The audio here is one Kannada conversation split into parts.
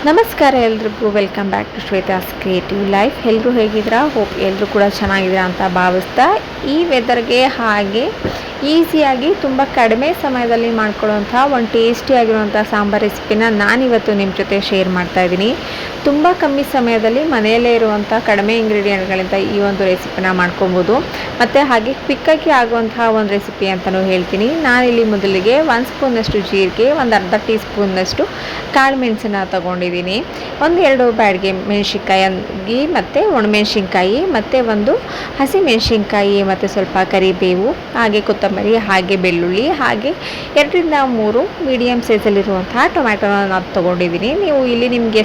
ನಮಸ್ಕಾರ ಎಲ್ರಿಗೂ, welcome back to Shweta's creative life. ಎಲ್ಲರೂ ಹೇಗಿದ್ದೀರಾ? ಹೋಪ್ ಎಲ್ಲರೂ ಕೂಡ ಚೆನ್ನಾಗಿದ್ದೀರಾ ಅಂತ ಭಾವಿಸ್ತಾ, ಈ ವೆದರ್ಗೆ ಹಾಗೆ ಈಸಿಯಾಗಿ ತುಂಬ ಕಡಿಮೆ ಸಮಯದಲ್ಲಿ ಮಾಡ್ಕೊಳ್ಳುವಂಥ ಒಂದು ಟೇಸ್ಟಿಯಾಗಿರುವಂಥ ಸಾಂಬಾರ್ ರೆಸಿಪಿನ ನಾನಿವತ್ತು ನಿಮ್ಮ ಜೊತೆ ಶೇರ್ ಮಾಡ್ತಾ ಇದ್ದೀನಿ. ತುಂಬ ಕಮ್ಮಿ ಸಮಯದಲ್ಲಿ ಮನೆಯಲ್ಲೇ ಇರುವಂಥ ಕಡಿಮೆ ಇಂಗ್ರೀಡಿಯೆಂಟ್ಗಳಿಂದ ಈ ಒಂದು ರೆಸಿಪಿನ ಮಾಡ್ಕೊಬೋದು, ಮತ್ತು ಹಾಗೆ ಕ್ವಿಕ್ಕಾಗಿ ಆಗುವಂತಹ ಒಂದು ರೆಸಿಪಿ ಅಂತಲೂ ಹೇಳ್ತೀನಿ. ನಾನಿಲ್ಲಿ ಮೊದಲಿಗೆ 1 ಸ್ಪೂನಷ್ಟು ಜೀರಿಗೆ, ಒಂದು ಅರ್ಧ ಟೀ ಸ್ಪೂನ್ನಷ್ಟು ಕಾಳು ಮೆಣಸನ್ನ ತೊಗೊಂಡಿದ್ದೀನಿ, 1-2 ಬ್ಯಾಡ್ಗೆ ಮೆಣಸಿನ್ಕಾಯಿ ಮತ್ತು ಒಣಮೆಣಸಿನ್ಕಾಯಿ, ಮತ್ತು ಒಂದು ಹಸಿ ಮೆಣಸಿನ್ಕಾಯಿ, ಮತ್ತು ಸ್ವಲ್ಪ ಕರಿಬೇವು, ಹಾಗೆ ಕೊತ್ತಂಬರಿ, ಹಾಗೆ ಬೆಳ್ಳುಳ್ಳಿ, ಹಾಗೆ 2-3 ಮೀಡಿಯಮ್ ಸೈಜಲ್ಲಿರುವಂತಹ ಟೊಮ್ಯಾಟೊನ ನಾನು ತೊಗೊಂಡಿದ್ದೀನಿ. ನೀವು ಇಲ್ಲಿ ನಿಮ್ಗೆ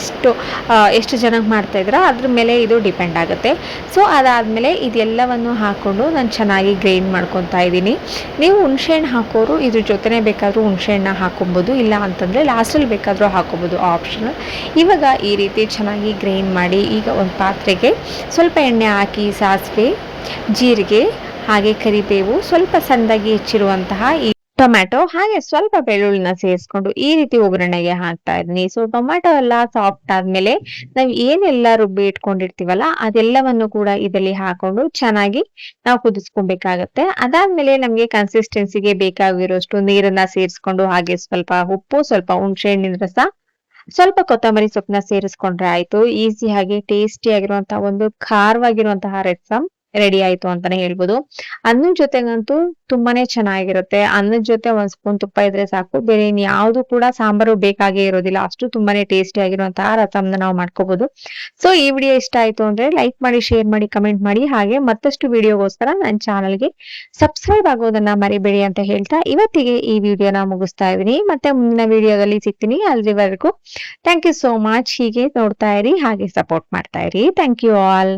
ಎಷ್ಟು ಜನಕ್ಕೆ ಮಾಡ್ತಾಯಿದ್ದೀರಾ ಅದ್ರ ಮೇಲೆ ಇದು ಡಿಪೆಂಡ್ ಆಗುತ್ತೆ. ಸೊ ಅದಾದಮೇಲೆ ಇದೆಲ್ಲವನ್ನು ಹಾಕ್ಕೊಂಡು ನಾನು ಚೆನ್ನಾಗಿ ಗ್ರೈಂಡ್ ಮಾಡ್ಕೊತಾ ಇದ್ದೀನಿ. ನೀವು ಹುಣಸೆಹಣ್ಣು ಹಾಕೋರು ಇದ್ರ ಜೊತೆನೇ ಬೇಕಾದರೂ ಹುಣಸೆಹಣ್ಣು ಹಾಕೊಬೋದು, ಇಲ್ಲ ಅಂತಂದರೆ ಲಾಸ್ಟಲ್ಲಿ ಬೇಕಾದರೂ ಹಾಕೋಬೋದು, ಆಪ್ಷನಲ್. ಇವಾಗ ಈ ರೀತಿ ಚೆನ್ನಾಗಿ ಗ್ರೈಂಡ್ ಮಾಡಿ, ಈಗ ಒಂದು ಪಾತ್ರೆಗೆ ಸ್ವಲ್ಪ ಎಣ್ಣೆ ಹಾಕಿ, ಸಾಸಿವೆ, ಜೀರಿಗೆ, ಹಾಗೆ ಕರಿಬೇವು, ಸ್ವಲ್ಪ ಸಣ್ಣದಾಗಿ ಹೆಚ್ಚಿರುವಂತಹ ಈ ಟೊಮ್ಯಾಟೊ, ಹಾಗೆ ಸ್ವಲ್ಪ ಬೆಳ್ಳುಳ್ಳಿನ ಸೇರಿಸ್ಕೊಂಡು ಈ ರೀತಿ ಒಗ್ಗರಣೆಗೆ ಹಾಕ್ತಾ ಇದ್ದೀನಿ. ಸೊ ಟೊಮ್ಯಾಟೊ ಎಲ್ಲ ಸಾಫ್ಟ್ ಆದಮೇಲೆ ನಾವು ಏನೆಲ್ಲ ರುಬ್ಬಿ ಇಟ್ಕೊಂಡಿರ್ತೀವಲ್ಲ ಅದೆಲ್ಲವನ್ನು ಕೂಡ ಇದರಲ್ಲಿ ಹಾಕೊಂಡು ಚೆನ್ನಾಗಿ ನಾವು ಕುದಿಸ್ಕೊಬೇಕಾಗತ್ತೆ. ಅದಾದ್ಮೇಲೆ ನಮಗೆ ಕನ್ಸಿಸ್ಟೆನ್ಸಿಗೆ ಬೇಕಾಗಿರೋಷ್ಟು ನೀರನ್ನ ಸೇರಿಸ್ಕೊಂಡು, ಹಾಗೆ ಸ್ವಲ್ಪ ಉಪ್ಪು, ಸ್ವಲ್ಪ ಹುಣಸೆ ಹಣ್ಣಿನ ರಸ, ಸ್ವಲ್ಪ ಕೊತ್ತಂಬರಿ ಸೊಪ್ಪನ್ನ ಸೇರಿಸ್ಕೊಂಡ್ರೆ ಆಯ್ತು. ಈಸಿಯಾಗಿ ಟೇಸ್ಟಿ ಆಗಿರುವಂತಹ ಒಂದು ಖಾರವಾಗಿರುವಂತಹ ರಸಂ ರೆಡಿ ಆಯ್ತು ಅಂತಾನೆ ಹೇಳ್ಬೋದು. ಅನ್ನದ ಜೊತೆಗಂತೂ ತುಂಬಾನೇ ಚೆನ್ನಾಗಿರುತ್ತೆ. ಅನ್ನದ ಜೊತೆ 1 ಸ್ಪೂನ್ ತುಪ್ಪ ಇದ್ರೆ ಸಾಕು, ಬೇರೆ ಇನ್ಯಾವುದು ಕೂಡ ಸಾಂಬಾರು ಬೇಕಾಗೇ ಇರೋದಿಲ್ಲ, ಅಷ್ಟು ತುಂಬಾನೇ ಟೇಸ್ಟಿ ಆಗಿರುವಂತಹ ರಸಂನ ನಾವು ಮಾಡ್ಕೋಬಹುದು. ಸೊ ಈ ವಿಡಿಯೋ ಇಷ್ಟ ಆಯ್ತು ಅಂದ್ರೆ ಲೈಕ್ ಮಾಡಿ, ಶೇರ್ ಮಾಡಿ, ಕಮೆಂಟ್ ಮಾಡಿ, ಹಾಗೆ ಮತ್ತಷ್ಟು ವಿಡಿಯೋಗೋಸ್ಕರ ನನ್ನ ಚಾನಲ್ಗೆ ಸಬ್ಸ್ಕ್ರೈಬ್ ಆಗೋದನ್ನ ಮರಿಬೇಡಿ ಅಂತ ಹೇಳ್ತಾ ಇವತ್ತಿಗೆ ಈ ವಿಡಿಯೋನ ಮುಗಿಸ್ತಾ ಇದ್ದೀನಿ. ಮತ್ತೆ ಮುಂದಿನ ವಿಡಿಯೋದಲ್ಲಿ ಸಿಗ್ತೀನಿ. ಅಲ್ಲಿವರೆಗೂ ಥ್ಯಾಂಕ್ ಯು ಸೋ ಮಚ್. ಹೀಗೆ ನೋಡ್ತಾ ಇರಿ, ಹಾಗೆ ಸಪೋರ್ಟ್ ಮಾಡ್ತಾ ಇರಿ. Thank you all.